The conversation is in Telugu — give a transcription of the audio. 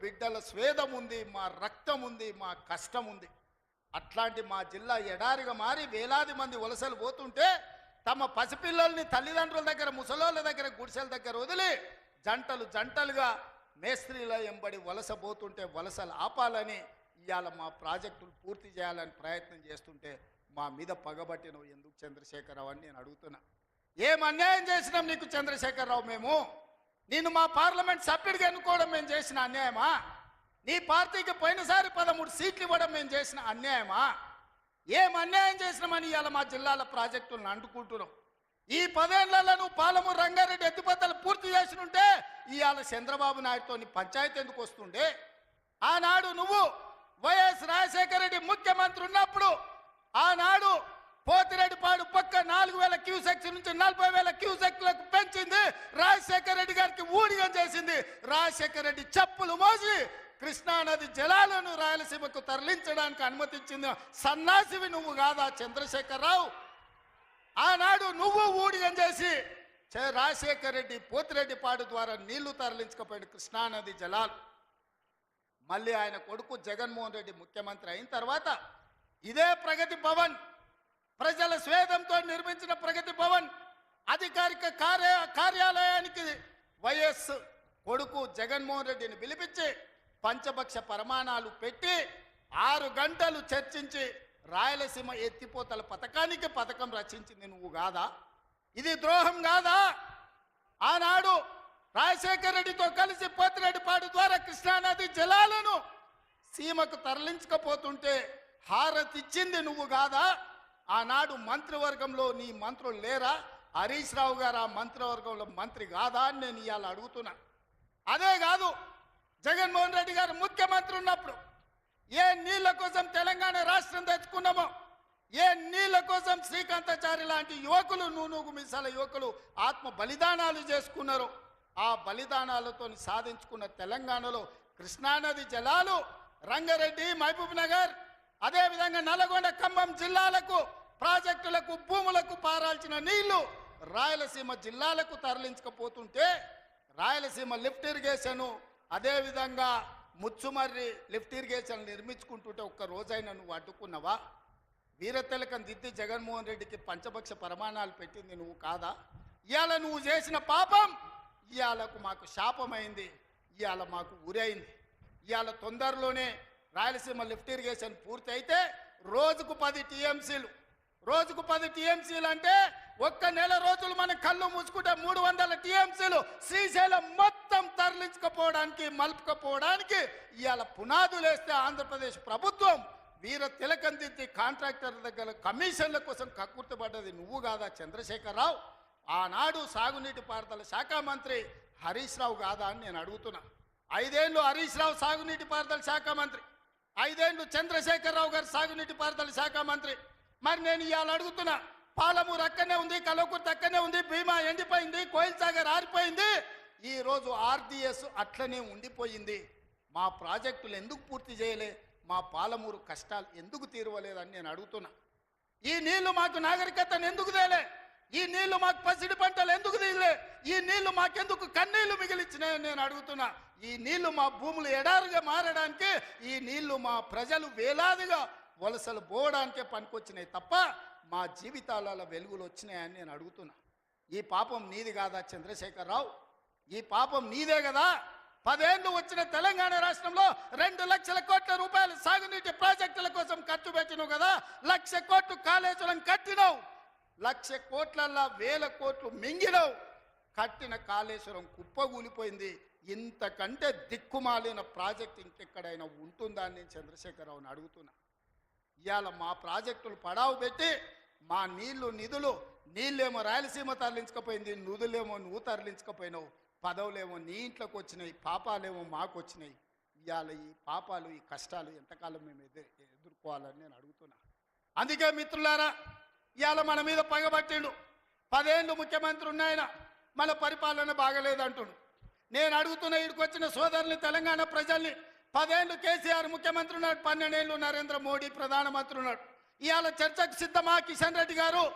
బిడ్డల స్వేదం ఉంది, మా రక్తం ఉంది, మా కష్టం ఉంది. అట్లాంటి మా జిల్లా ఎడారిగా మారి వేలాది మంది వలసలు పోతుంటే తమ పసిపిల్లల్ని తల్లిదండ్రుల దగ్గర, ముసలోళ్ళ దగ్గర, గుడిసెల దగ్గర వదిలి జంటలు జంటలుగా మేస్త్రీల ఎంబడి వలస పోతుంటే వలసలు ఆపాలని ఇవాళ మా ప్రాజెక్టులు పూర్తి చేయాలని ప్రయత్నం చేస్తుంటే మా మీద పగబట్టినవు ఎందుకు చంద్రశేఖరరావు అని నేను అడుగుతున్నా. ఏం అన్యాయం చేసినాం నీకు చంద్రశేఖరరావు? మేము నిన్ను మా పార్లమెంట్ సభ్యుడిగా ఎన్నుకోవడం మేము చేసిన అన్యాయమా? నీ పార్టీకి పోయినసారి 13 సీట్లు ఇవ్వడం మేము చేసిన అన్యాయమా? ఏం అన్యాయం చేసినామని ఇవాళ మా జిల్లాల ప్రాజెక్టులను అంటుకుంటున్నాం. ఈ 10 ఏళ్లలో నువ్వు పాలమూరు రంగారెడ్డి ఎత్తిపోతలు పూర్తి చేసినుంటే ఇవాళ చంద్రబాబు నాయుడుతో పంచాయతీ ఎందుకు వస్తుండే? ఆనాడు నువ్వు వైఎస్ రాజశేఖర రెడ్డి ముఖ్యమంత్రి ఉన్నప్పుడు ఆనాడు పోతిరెడ్డిపాడు పక్క 4000 క్యూసెక్స్ నుంచి 40,000 క్యూసెక్లకు పెంచింది. రాజశేఖర రెడ్డి గారికి ఊడిగం చేసింది. రాజశేఖర రెడ్డి చెప్పులు మోసి కృష్ణానది జలాలను రాయలసీమకు తరలించడానికి అనుమతించింది సన్నాసివి నువ్వు కాదా చంద్రశేఖరరావు? ఆనాడు నువ్వు ఊడిగం చేసి రాజశేఖర రెడ్డి పోతిరెడ్డిపాడు ద్వారా నీళ్లు తరలించకపోయాడు కృష్ణానది జలాలు. మళ్ళీ ఆయన కొడుకు జగన్మోహన్ రెడ్డి ముఖ్యమంత్రి అయిన తర్వాత ఇదే ప్రగతి భవన్, ప్రజల స్వేదంతో నిర్మించిన ప్రగతి భవన్ అధికారిక కార్యాలయానికి వైఎస్ కొడుకు జగన్మోహన్ రెడ్డిని పిలిపించి పంచభక్ష ప్రమాణాలు పెట్టి 6 గంటలు చర్చించి రాయలసీమ ఎత్తిపోతల పథకం రచించింది నువ్వు కాదా? ఇది ద్రోహం కాదా? ఆనాడు రాజశేఖర రెడ్డితో కలిసి పోతిరెడ్డిపాడు ద్వారా కృష్ణానది జలాలను సీమకు తరలించకపోతుంటే హారతిచ్చింది నువ్వు కాదా? ఆనాడు మంత్రివర్గంలో నీ మంత్రులు లేరా? హరీష్ రావు గారు ఆ మంత్రివర్గంలో మంత్రి కాదా అని నేను ఇవాళ అడుగుతున్నా. అదే కాదు, జగన్మోహన్ రెడ్డి గారు ముఖ్యమంత్రి ఉన్నప్పుడు ఏ నీళ్ల కోసం తెలంగాణ రాష్ట్రం తెచ్చుకున్నామో, ఏ నీళ్ల కోసం శ్రీకాంతాచారి లాంటి యువకులు, నూనూగు మిసాల యువకులు ఆత్మ బలిదానాలు చేసుకున్నారు. ఆ బలిదానాలతో సాధించుకున్న తెలంగాణలో కృష్ణానది జలాలు రంగారెడ్డి, మహబూబ్ నగర్, అదేవిధంగా నల్గొండ, ఖమ్మం జిల్లాలకు ప్రాజెక్టులకు, భూములకు పారాల్సిన నీళ్లు రాయలసీమ జిల్లాలకు తరలించకపోతుంటే రాయలసీమ లిఫ్ట్ ఇరిగేషన్, అదేవిధంగా ముచ్చుమర్రి లిఫ్ట్ ఇరిగేషన్ నిర్మించుకుంటుంటే ఒక్క రోజైనా నువ్వు అడ్డుకున్నావా? వీరతిలకం దిద్ది జగన్మోహన్ రెడ్డికి పంచభక్ష ప్రమాణాలు పెట్టింది నువ్వు కాదా? ఇవాళ నువ్వు చేసిన పాపం ఇవాళకు మాకు శాపమైంది, ఇవాళ మాకు ఉరైంది. ఇవాళ తొందరలోనే రాయలసీమ లిఫ్ట్ ఇరిగేషన్ పూర్తి అయితే రోజుకు 10 టీఎంసీలు, రోజుకు 10 టీఎంసీలు అంటే ఒక్క నెల రోజులు మనం కళ్ళు మూసుకుంటే 300 టీఎంసీలు శ్రీశైలం మొత్తం తరలించకపోవడానికి, మలుపుకపోవడానికి ఇవాళ పునాదులు వేస్తే ఆంధ్రప్రదేశ్ ప్రభుత్వం వీర తిలకం దిద్ది కాంట్రాక్టర్ దగ్గర కమిషన్ల కోసం కక్కుర్తిపడ్డది నువ్వు కాదా చంద్రశేఖరరావు? ఆనాడు సాగునీటి పారుదల శాఖ మంత్రి హరీష్ రావు కాదా అని నేను అడుగుతున్నా. 5 ఏళ్ళు హరీష్ రావు సాగునీటి పారుదల శాఖ మంత్రి, 5 ఏళ్ళు చంద్రశేఖరరావు గారు సాగునీటి పారుదల శాఖ మంత్రి. మరి నేను ఇవాళ అడుగుతున్నా, పాలమూరు అక్కడనే ఉంది, కల్వకుర్తి అక్కడనే ఉంది, భీమా ఎండిపోయింది, కోయిల్ సాగర్ ఆరిపోయింది, ఈరోజు ఆర్డీఎస్ అట్లనే ఉండిపోయింది. మా ప్రాజెక్టులు ఎందుకు పూర్తి చేయలే? మా పాలమూరు కష్టాలు ఎందుకు తీరవలేదని నేను అడుగుతున్నా. ఈ నీళ్లు మాకు నాగరికతను ఎందుకు తేలే? ఈ నీళ్లు మాకు పసిడి పంటలు ఎందుకు తీయలే? ఈ నీళ్లు మాకెందుకు కన్నీళ్లు మిగిలిచ్చినాయని నేను అడుగుతున్నా. ఈ నీళ్లు మా భూములు ఎడారుగా మారడానికి, ఈ నీళ్లు మా ప్రజలు వేలాదిగా వలసలు పోవడానికే పనికొచ్చినాయి తప్ప మా జీవితాలలో వెలుగులు వచ్చినాయని నేను అడుగుతున్నా. ఈ పాపం నీది కాదా చంద్రశేఖరరావు? ఈ పాపం నీదే కదా? 10 ఏళ్ళు వచ్చిన తెలంగాణ రాష్ట్రంలో 2 లక్షల కోట్ల రూపాయలు సాగునీటి ప్రాజెక్టుల కోసం ఖర్చు పెట్టినావు కదా. 1,00,000 కోట్లు కాళేశ్వరం కట్టినావు, 1,00,000 కోట్లల్లా 1,000 కోట్లు మింగినావు. కట్టిన కాళేశ్వరం కుప్పగూలిపోయింది. ఇంతకంటే దిక్కుమాలిన ప్రాజెక్ట్ ఇంకెక్కడైనా ఉంటుందా అని నేను చంద్రశేఖరరావుని అడుగుతున్నా. ఇవాళ మా ప్రాజెక్టులు పడావు పెట్టి మా నిధులు నీళ్ళేమో రాయలసీమ తరలించకపోయింది, నిధులేమో నువ్వు తరలించకపోయినావు, పదవులేమో నీ ఇంట్లోకి వచ్చినాయి, పాపాలేమో మాకు వచ్చినాయి. ఇవాళ ఈ పాపాలు, ఈ కష్టాలు ఎంతకాలం మేము ఎదుర్కోవాలని నేను అడుగుతున్నా. అందుకే మిత్రులారా, ఇవాళ మన మీద పగబట్టిండు. 10 ఏళ్ళు ముఖ్యమంత్రి ఉన్నాయన, మన పరిపాలన బాగలేదంటుండు. నేను అడుగుతున్న ఇక్కడికి వచ్చిన సోదరుని, తెలంగాణ ప్రజల్ని, 10 ఏళ్ళు కేసీఆర్ ముఖ్యమంత్రి ఉన్నాడు, 12 ఏళ్ళు నరేంద్ర మోడీ ప్రధానమంత్రి ఉన్నాడు. ఇవాళ చర్చకు సిద్ధమా కిషన్ రెడ్డి గారు?